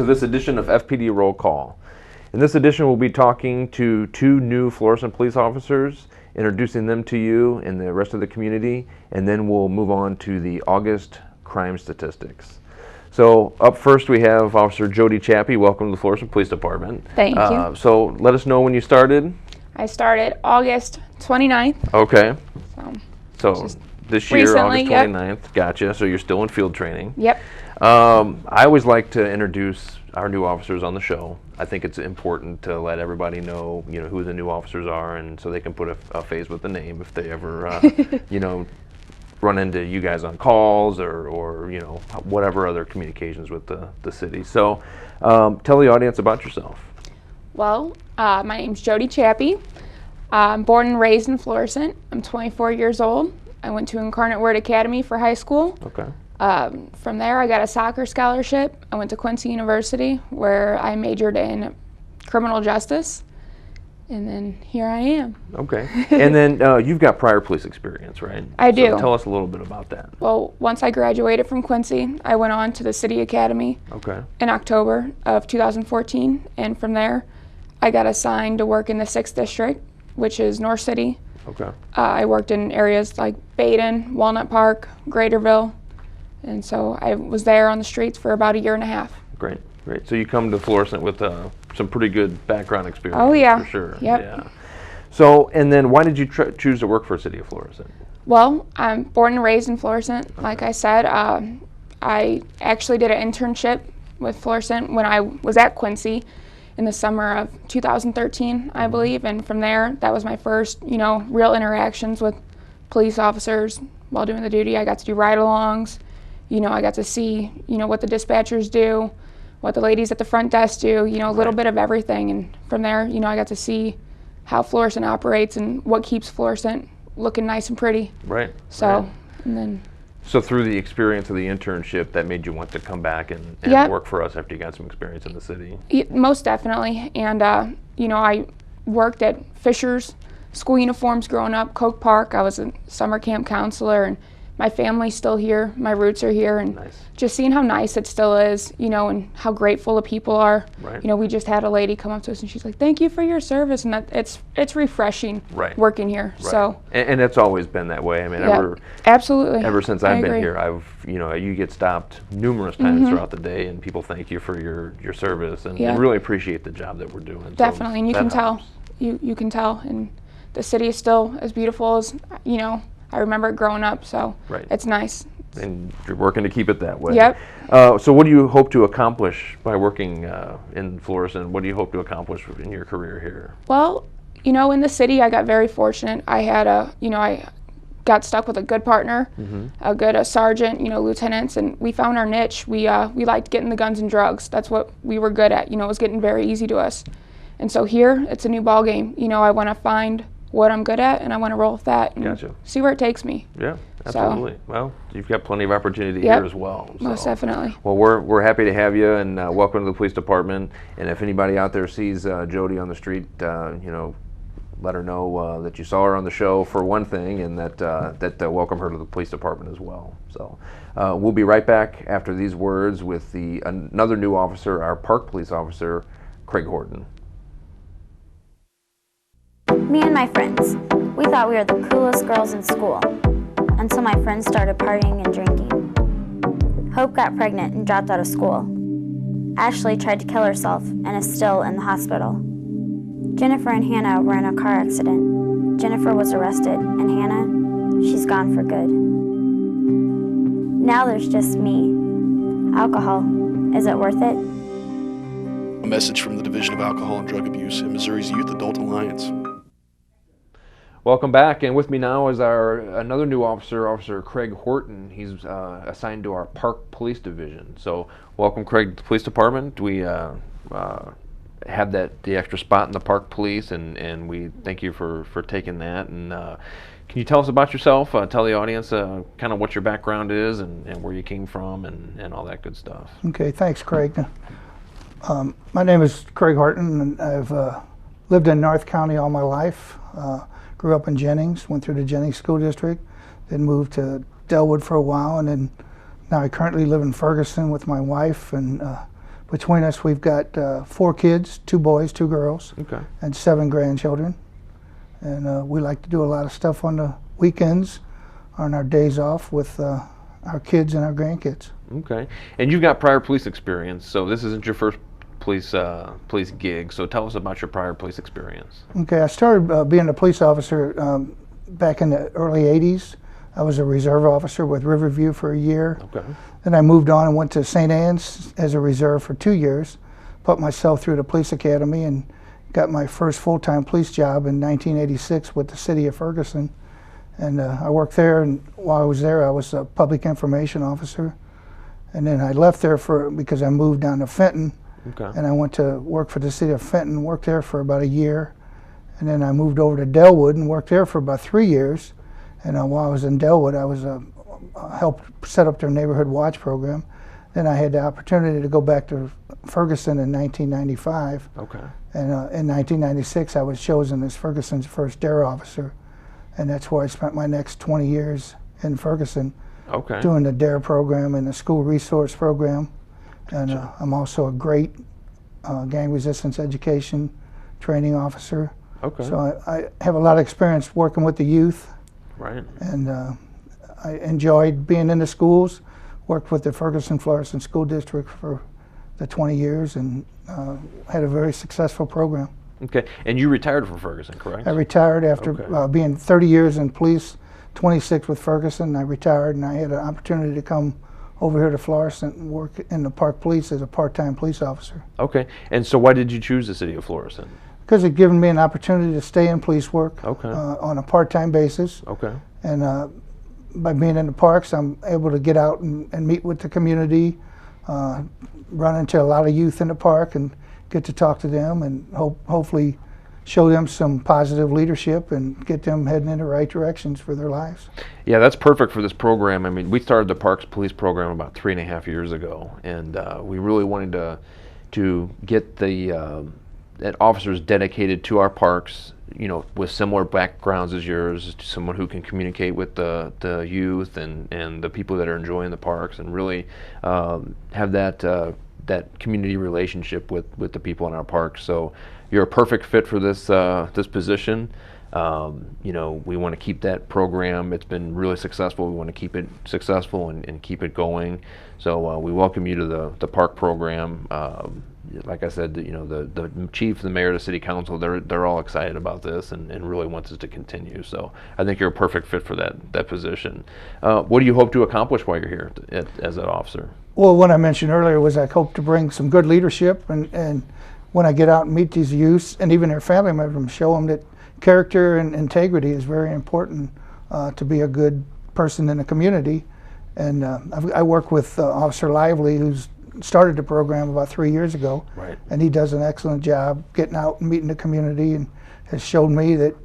this edition of FPD Roll Call. In this edition, we'll be talking to 2 new Florissant police officers, introducing them to you and the rest of the community, and then we'll move on to the August crime statistics. So up first we have Officer Jodi Chappie. Welcome to the Florissant Police Department. Thank you. So let us know when you started. I started August 29th. Okay. So this year, recently, August 29th. Yep. Gotcha. So you're still in field training. Yep. I always like to introduce our new officers on the show. I think it's important to let everybody know, who the new officers are, and so they can put a face with the name if they ever, run into you guys on calls or whatever other communications with the city. So tell the audience about yourself. Well, my name's Jodi Chapie. I'm born and raised in Florissant. I'm 24 years old. I went to Incarnate Word Academy for high school. Okay. From there, I got a soccer scholarship. I went to Quincy University, where I majored in criminal justice, and then here I am. Okay. And then you've got prior police experience, right? I do. So tell us a little bit about that. Well, once I graduated from Quincy, I went on to the City Academy in October of 2014, and from there, I got assigned to work in the 6th District, which is North City. Okay. I worked in areas like Baden, Walnut Park, Graterville, and so I was there on the streets for about a year and a half. Great, great. So you come to Florissant with some pretty good background experience. Oh yeah, for sure. Yep. Yeah. So, and then why did you choose to work for City of Florissant? Well, I'm born and raised in Florissant. Like I said, I actually did an internship with Florissant when I was at Quincy in the summer of 2013, I believe, and from there, that was my first, real interactions with police officers while doing the duty. I got to do ride-alongs. I got to see, what the dispatchers do, what the ladies at the front desk do, a little bit of everything. And from there, I got to see how Florissant operates and what keeps Florissant looking nice and pretty. Right. So, and then. So through the experience of the internship, that made you want to come back and work for us after you got some experience in the city? Most definitely. And, I worked at Fisher's school uniforms growing up, Coke Park. I was a summer camp counselor, and my family's still here. My roots are here, and just seeing how nice it still is, and how grateful the people are. Right. We just had a lady come up to us, and she's like, "Thank you for your service," and it's refreshing working here. Right. So. And it's always been that way. I mean, absolutely. Ever since I've been here, you get stopped numerous times throughout the day, and people thank you for your service and really appreciate the job that we're doing. Definitely, so and you can tell. You can tell, and the city is still as beautiful as I remember it growing up, so it's nice. And you're working to keep it that way. Yep. So what do you hope to accomplish by working in Florissant? What do you hope to accomplish in your career here? Well, in the city, I got very fortunate. I had I got stuck with a good partner, a good sergeant, lieutenants, and we found our niche. We liked getting the guns and drugs. That's what we were good at. It was getting very easy to us. And so here, it's a new ball game. I want to find what I'm good at, and I want to roll with that and see where it takes me. Yeah, absolutely. So, well, you've got plenty of opportunity here as well. So. Most definitely. Well, we're happy to have you, and welcome to the police department. And if anybody out there sees Jodi on the street, let her know that you saw her on the show for one thing, and that welcome her to the police department as well. So we'll be right back after these words with another new officer, our park police officer, Craig Horton. Me and my friends, we thought we were the coolest girls in school, until my friends started partying and drinking. Hope got pregnant and dropped out of school. Ashley tried to kill herself and is still in the hospital. Jennifer and Hannah were in a car accident. Jennifer was arrested, and Hannah, she's gone for good. Now there's just me. Alcohol, is it worth it? A message from the Division of Alcohol and Drug Abuse in Missouri's Youth Adult Alliance. Welcome back, and with me now is another new officer, Officer Craig Horton. He's assigned to our Park Police Division. So welcome, Craig, to the police department. We have the extra spot in the Park Police, and we thank you for taking that. And can you tell us about yourself? Tell the audience kind of what your background is and where you came from and all that good stuff. Okay, thanks, Craig. My name is Craig Horton, and I've lived in North County all my life. Grew up in Jennings, went through the Jennings School District, then moved to Delwood for a while, and then now I currently live in Ferguson with my wife and between us, we've got 4 kids, 2 boys, 2 girls, Okay. and 7 grandchildren. And we like to do a lot of stuff on the weekends, on our days off with our kids and our grandkids. Okay. And you've got prior police experience, so this isn't your first police gig. So tell us about your prior police experience. Okay, I started being a police officer back in the early 80s. I was a reserve officer with Riverview for a year. Okay. Then I moved on and went to St. Anne's as a reserve for 2 years, put myself through the police academy, and got my first full-time police job in 1986 with the city of Ferguson. And I worked there, and while I was there, I was a public information officer. And then I left there because I moved down to Fenton, Okay. and I went to work for the city of Fenton, worked there for about a year. And then I moved over to Delwood and worked there for about 3 years. And while I was in Delwood, I was helped set up their neighborhood watch program. Then I had the opportunity to go back to Ferguson in 1995. Okay. And in 1996, I was chosen as Ferguson's first DARE officer. And that's where I spent my next 20 years in Ferguson, Okay. doing the DARE program and the school resource program. And I'm also a great gang resistance education training officer. Okay. So I have a lot of experience working with the youth, Right. and I enjoyed being in the schools, worked with the Ferguson-Florissant School District for the 20 years, and had a very successful program. Okay. And you retired from Ferguson, correct? I retired after Okay. being 30 years in police, 26 with Ferguson. I retired, and I had an opportunity to come over here to Florissant and work in the Park Police as a part-time police officer. Okay. And so why did you choose the city of Florissant? Because it given me an opportunity to stay in police work Okay. on a part-time basis. Okay. And by being in the parks, I'm able to get out and meet with the community, run into a lot of youth in the park and get to talk to them, and hopefully show them some positive leadership and get them heading in the right directions for their lives. Yeah, that's perfect for this program. I mean, we started the Parks Police program about 3.5 years ago, and we really wanted to get the officers dedicated to our parks, you know, with similar backgrounds as yours, someone who can communicate with the youth and the people that are enjoying the parks, and really have that community relationship with the people in our parks. So you're a perfect fit for this position. You know, we want to keep that program. It's been really successful. We want to keep it successful and keep it going. So we welcome you to the park program. Like I said, you know, the chief, the mayor, the city council, they're all excited about this and really want this to continue. So I think you're a perfect fit for that position. What do you hope to accomplish while you're here as an officer? Well, what I mentioned earlier was I hope to bring some good leadership, and when I get out and meet these youths and even their family members, show them that character and integrity is very important to be a good person in the community. And I work with Officer Lively, who's started the program about 3 years ago. Right. And he does an excellent job getting out and meeting the community, and has showed me that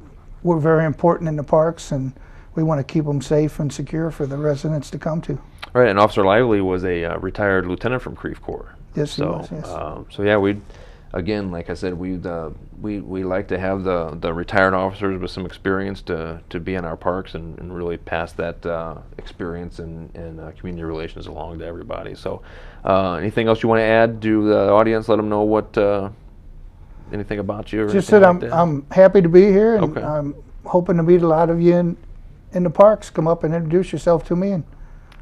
we're very important in the parks, and we want to keep them safe and secure for the residents to come to. Right, and Officer Lively was a retired lieutenant from Creve Corps. Yes, he So, was, yes. so yeah, again, like I said, we like to have the retired officers with some experience to be in our parks and really pass that experience and community relations along to everybody. So, anything else you want to add to the audience? Let them know what anything about you. Or Just anything that like I'm happy to be here, and Okay. I'm hoping to meet a lot of you in the parks. Come up and introduce yourself to me, and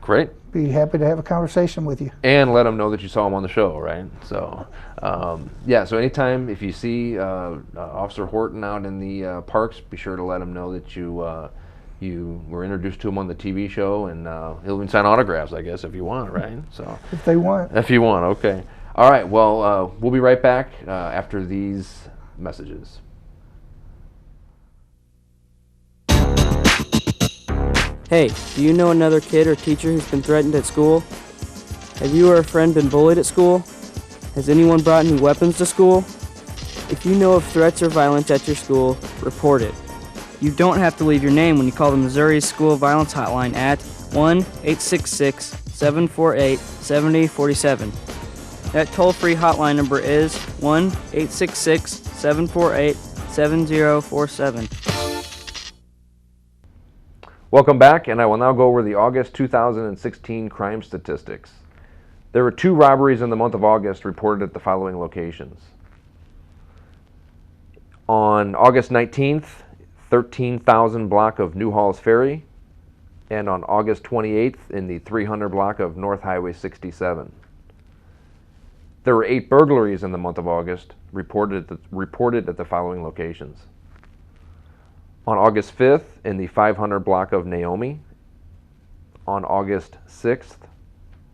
Great. be happy to have a conversation with you. And let them know that you saw him on the show, right? So, yeah, so anytime if you see Officer Horton out in the parks, be sure to let him know that you were introduced to him on the TV show, and he'll even sign autographs, I guess, if you want, right? So, If they want. if you want, okay. All right, well, we'll be right back after these messages. Hey, do you know another kid or teacher who's been threatened at school? Have you or a friend been bullied at school? Has anyone brought any weapons to school? If you know of threats or violence at your school, report it. You don't have to leave your name when you call the Missouri School Violence Hotline at 1-866-748-7047. That toll-free hotline number is 1-866-748-7047. Welcome back, and I will now go over the August 2016 crime statistics. There were 2 robberies in the month of August reported at the following locations. On August 19th, 13,000 block of New Halls Ferry, and on August 28th in the 300 block of North Highway 67. There were 8 burglaries in the month of August reported at the following locations. On August 5th in the 500 block of Naomi, on August 6th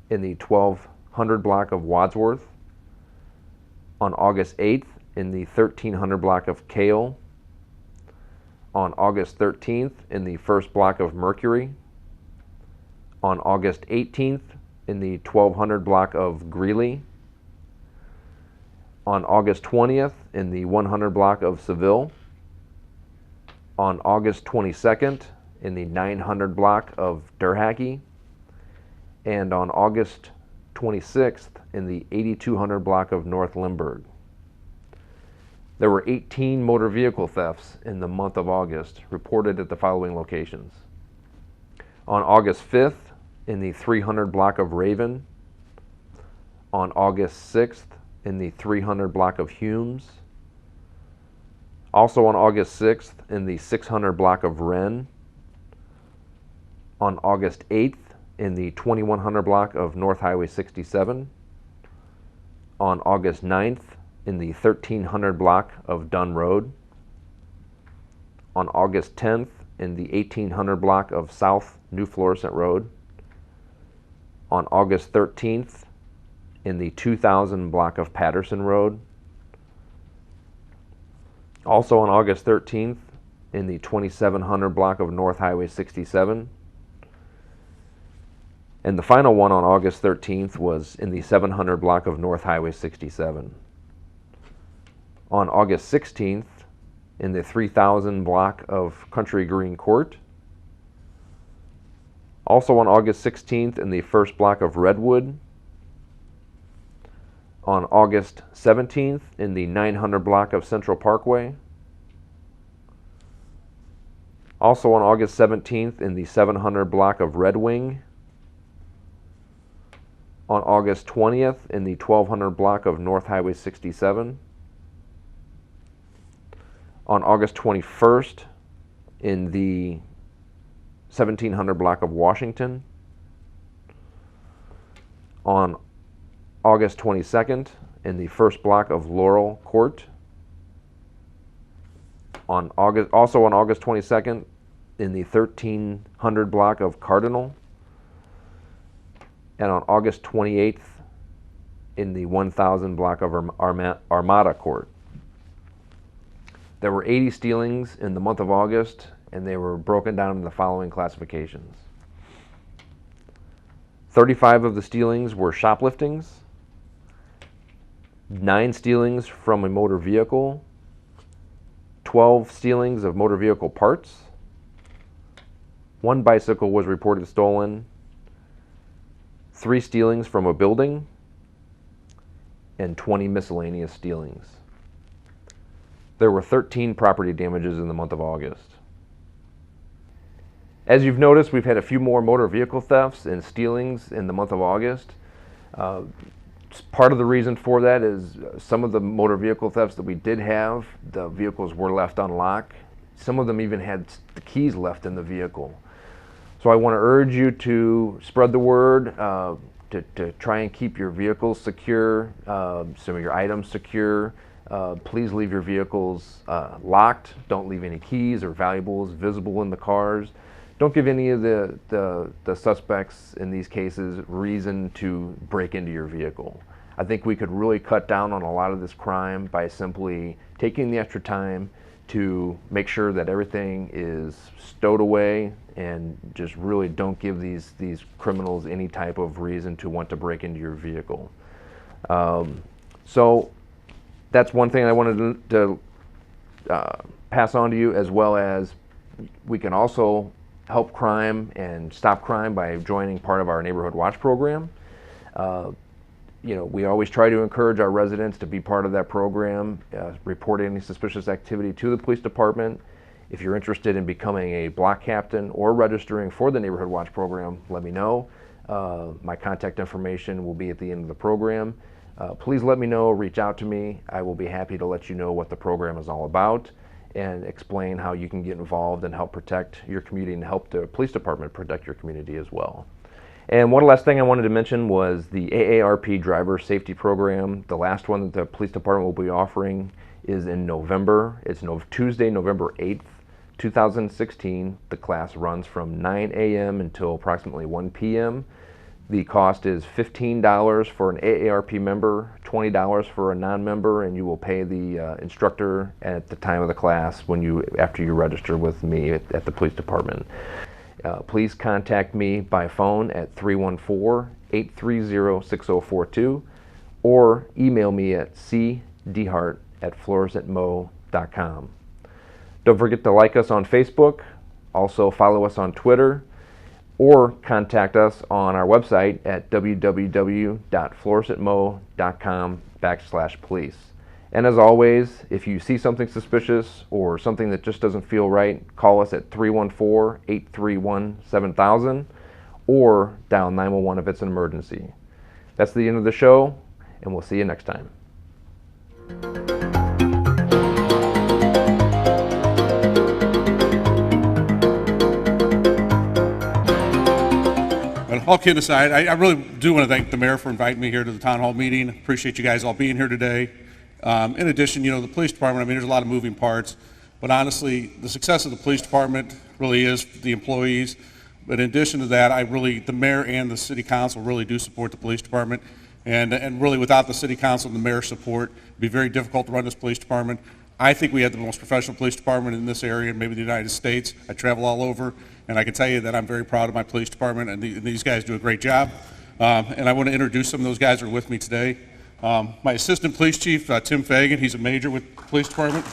in the 1200 block of Wadsworth, on August 8th in the 1300 block of Kale, on August 13th in the 1st block of Mercury, on August 18th in the 1200 block of Greeley, on August 20th in the 100 block of Seville, on August 22nd in the 900 block of Durhacky, and on August 26th in the 8200 block of North Limburg. There were 18 motor vehicle thefts in the month of August reported at the following locations. On August 5th in the 300 block of Raven, on August 6th in the 300 block of Humes, also on August 6th in the 600 block of Wren, on August 8th in the 2100 block of North Highway 67, on August 9th in the 1300 block of Dunn Road, on August 10th in the 1800 block of South New Florissant Road, on August 13th in the 2000 block of Patterson Road, also on August 13th in the 2700 block of North Highway 67, and the final one on August 13th was in the 700 block of North Highway 67. On August 16th in the 3000 block of Country Green Court, also on August 16th in the 1st block of Redwood, on August 17th in the 900 block of Central Parkway, also on August 17th in the 700 block of Red Wing, on August 20th in the 1200 block of North Highway 67, on August 21st in the 1700 block of Washington, on August 22nd in the 1st block of Laurel Court, also on August 22nd in the 1300 block of Cardinal, and on August 28th in the 1000 block of Armada Court. There were 80 stealings in the month of August, and they were broken down in the following classifications. 35 of the stealings were shopliftings, 9 stealings from a motor vehicle, 12 stealings of motor vehicle parts, 1 bicycle was reported stolen, 3 stealings from a building, and 20 miscellaneous stealings. There were 13 property damages in the month of August. As you've noticed, we've had a few more motor vehicle thefts and stealings in the month of August. Part of the reason for that is some of the motor vehicle thefts that we did have, the vehicles were left unlocked. Some of them even had the keys left in the vehicle. So I want to urge you to spread the word, to try and keep your vehicles secure, some of your items secure. Please leave your vehicles locked. Don't leave any keys or valuables visible in the cars. Don't give any of the suspects in these cases reason to break into your vehicle. I think we could really cut down on a lot of this crime by simply taking the extra time to make sure that everything is stowed away, and just really don't give these criminals any type of reason to want to break into your vehicle. So that's one thing I wanted to pass on to you, as well as we can also help crime and stop crime by joining part of our Neighborhood Watch program. We always try to encourage our residents to be part of that program, report any suspicious activity to the police department. If you're interested in becoming a block captain or registering for the Neighborhood Watch program, let me know. My contact information will be at the end of the program. Please let me know, reach out to me. I will be happy to let you know what the program is all about and explain how you can get involved and help protect your community and help the police department protect your community as well. And one last thing I wanted to mention was the AARP Driver Safety Program. The last one that the police department will be offering is in November. It's Tuesday, November 8th, 2016. The class runs from 9 a.m. until approximately 1 p.m. The cost is $15 for an AARP member, $20 for a non-member, and you will pay the instructor at the time of the class after you register with me at the police department. Please contact me by phone at 314-830-6042 or email me at cdehart@florissantmo.com. Don't forget to like us on Facebook, also follow us on Twitter, or contact us on our website at www.florissantmo.com/police. And as always, if you see something suspicious or something that just doesn't feel right, call us at 314-831-7000 or dial 911 if it's an emergency. That's the end of the show, and we'll see you next time. All kidding aside, I really do want to thank the mayor for inviting me here to the town hall meeting. Appreciate you guys all being here today. In addition, the police department, there's a lot of moving parts, but honestly, the success of the police department really is the employees. But in addition to that, the mayor and the city council really do support the police department. And really without the city council and the mayor's support, it'd be very difficult to run this police department. I think we have the most professional police department in this area and maybe the United States. I travel all over, and I can tell you that I'm very proud of my police department, and these guys do a great job. And I want to introduce some of those guys who are with me today. My assistant police chief, Tim Fagan, he's a major with the police department.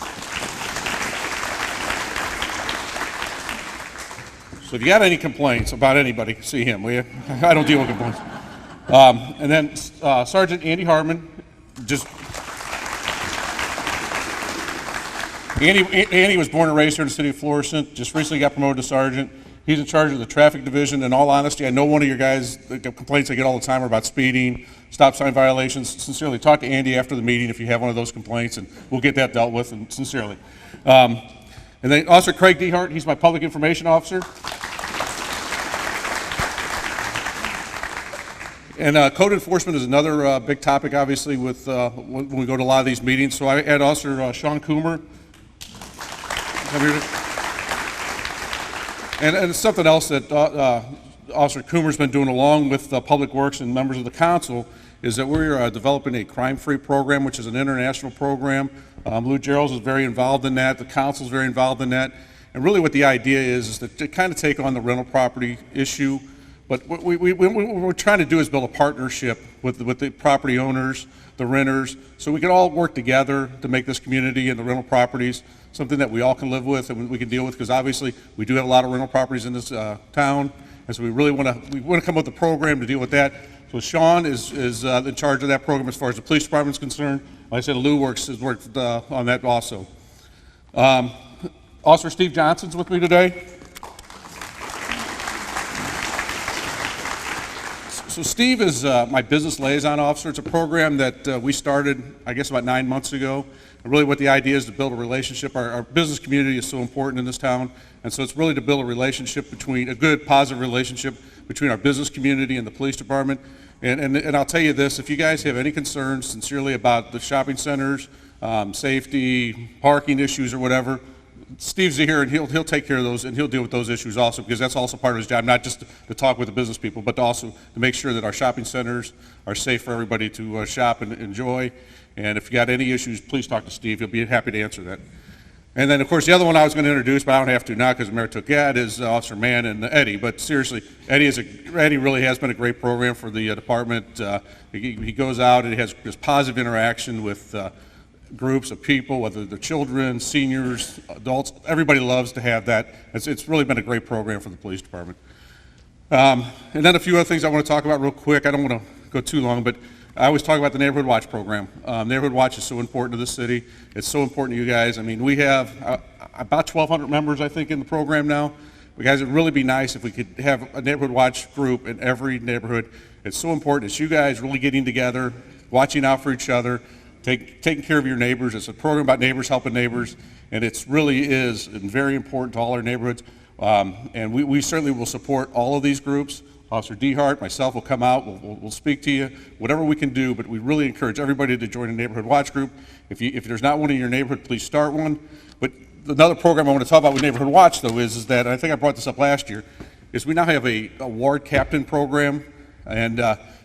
So if you got any complaints about anybody, see him, will you? I don't deal with complaints. And then Sergeant Andy Hartman, Andy was born and raised here in the city of Florissant, just recently got promoted to sergeant. He's in charge of the traffic division. In all honesty, I know one of your guys, the complaints I get all the time are about speeding, stop sign violations. Sincerely, talk to Andy after the meeting if you have one of those complaints, and we'll get that dealt with, and sincerely. And then Officer Craig DeHart, he's my public information officer. And code enforcement is another big topic, obviously, with when we go to a lot of these meetings. So I had Officer Sean Coomer. And it's something else that Officer Coomer's been doing along with Public Works and members of the council is that we're developing a crime-free program, which is an international program. Lou Gerald's is very involved in that. The council's very involved in that. And really what the idea is to kind of take on the rental property issue. But what we're trying to do is build a partnership with the property owners, the renters, so we can all work together to make this community and the rental properties something that we all can live with and we can deal with, because obviously we do have a lot of rental properties in this town, and so we really want to come up with a program to deal with that. So Sean is in charge of that program as far as the police department is concerned. Like I said, Lou has worked on that also. Officer Steve Johnson's with me today. So Steve is my business liaison officer. It's a program that we started, I guess, about 9 months ago. And really what the idea is to build a relationship. Our business community is so important in this town. And so it's really to build a relationship a good, positive relationship between our business community and the police department. And I'll tell you this, if you guys have any concerns sincerely about the shopping centers, safety, parking issues or whatever, Steve's here and he'll take care of those, and he'll deal with those issues also, because that's also part of his job, not just to talk with the business people, but also to make sure that our shopping centers are safe for everybody to shop and enjoy. And if you got any issues, please talk to Steve. He'll be happy to answer that. And then, of course, the other one I was going to introduce, but I don't have to now because the mayor took that, is Officer Mann and Eddie. But seriously, Eddie really has been a great program for the department. He goes out and he has this positive interaction with groups of people, whether they're children, seniors, adults. Everybody loves to have that. It's really been a great program for the police department. And then a few other things I want to talk about real quick. I don't want to go too long, but I always talk about the Neighborhood Watch program. Neighborhood Watch is so important to this city. It's so important to you guys. I mean, we have about 1,200 members, I think, in the program now. But guys, it'd really be nice if we could have a neighborhood watch group in every neighborhood. It's so important. It's you guys really getting together, watching out for each other, taking care of your neighbors. It's a program about neighbors helping neighbors, and it really is very important to all our neighborhoods. And we certainly will support all of these groups. Officer DeHart, myself will come out, we'll speak to you, whatever we can do, but we really encourage everybody to join a neighborhood watch group. If there's not one in your neighborhood, please start one. But another program I want to talk about with Neighborhood Watch, though, is that, and I think I brought this up last year, is we now have a ward captain program, and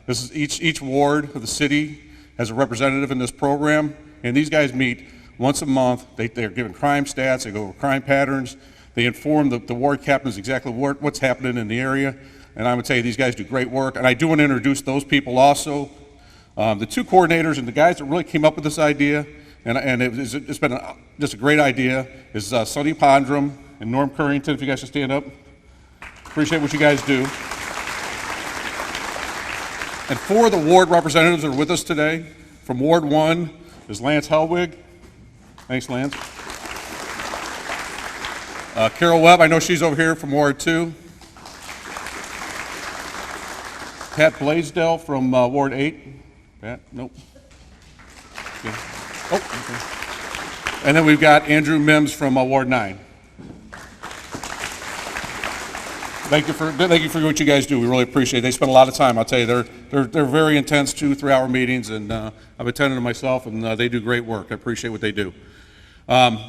this is each ward of the city has a representative in this program, and these guys meet once a month. They're given crime stats, they go over crime patterns, they inform the ward captains exactly what's happening in the area. And I would tell you, these guys do great work. And I do want to introduce those people also. The two coordinators and the guys that really came up with this idea, and it's been just a great idea, is Sonny Pondrum and Norm Currington. If you guys should stand up. Appreciate what you guys do. And four of the ward representatives are with us today. From Ward 1 is Lance Helwig. Thanks, Lance. Carol Webb, I know she's over here from Ward 2. Pat Blaisdell from Ward 8. Pat, nope. Okay. Oh, okay. And then we've got Andrew Mims from Ward 9. Thank you for what you guys do. We really appreciate it. They spend a lot of time. I'll tell you, they're very intense 2-3 hour meetings, and I've attended them myself, and they do great work. I appreciate what they do. Another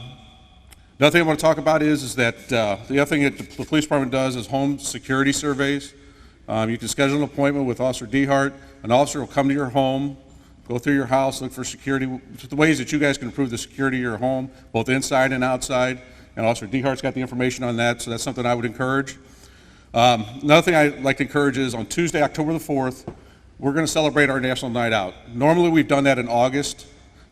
thing I want to talk about is that the other thing that the police department does is home security surveys. You can schedule an appointment with Officer DeHart. An officer will come to your home, go through your house, look for security, the ways that you guys can improve the security of your home, both inside and outside. And Officer DeHart's got the information on that, so that's something I would encourage. Another thing I'd like to encourage is on Tuesday, October the 4th, we're going to celebrate our National Night Out. Normally we've done that in August,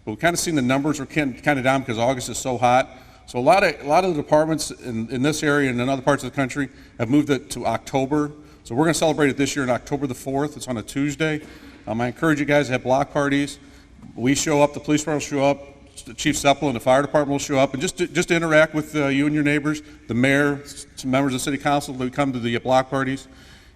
but we've kind of seen the numbers are kind of down because August is so hot. So a lot of the departments in this area and in other parts of the country have moved it to October. So we're going to celebrate it this year on October the 4th. It's on a Tuesday. I encourage you guys to have block parties. We show up, the police department will show up, Chief Sept and the fire department will show up, and just to interact with you and your neighbors. The mayor, some members of the city council will come to the block parties.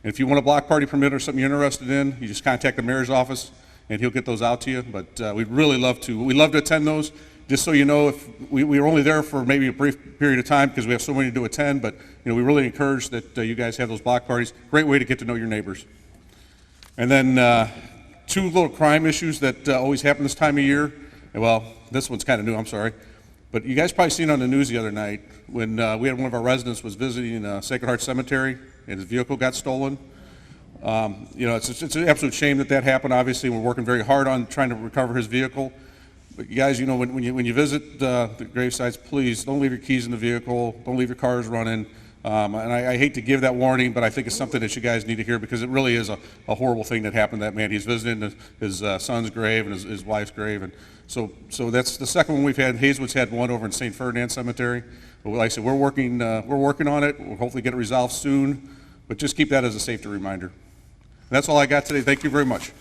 And if you want a block party permit or something you're interested in, you just contact the mayor's office and he'll get those out to you. But we'd really love to. We love to attend those. Just so you know, if we are only there for maybe a brief period of time because we have so many to attend, but we really encourage that you guys have those block parties. Great way to get to know your neighbors. And then two little crime issues that always happen this time of year. Well, this one's kind of new, I'm sorry. But you guys probably seen on the news the other night when we had one of our residents was visiting Sacred Heart Cemetery and his vehicle got stolen. It's an absolute shame that happened. Obviously, we're working very hard on trying to recover his vehicle. But you guys, when you visit the gravesites, please don't leave your keys in the vehicle. Don't leave your cars running. And I hate to give that warning, but I think it's something that you guys need to hear because it really is a horrible thing that happened to that man. He's visiting his son's grave and his wife's grave. And so that's the second one we've had. Hazelwood's had one over in St. Ferdinand Cemetery. But like I said, we're working on it. We'll hopefully get it resolved soon. But just keep that as a safety reminder. And that's all I got today. Thank you very much.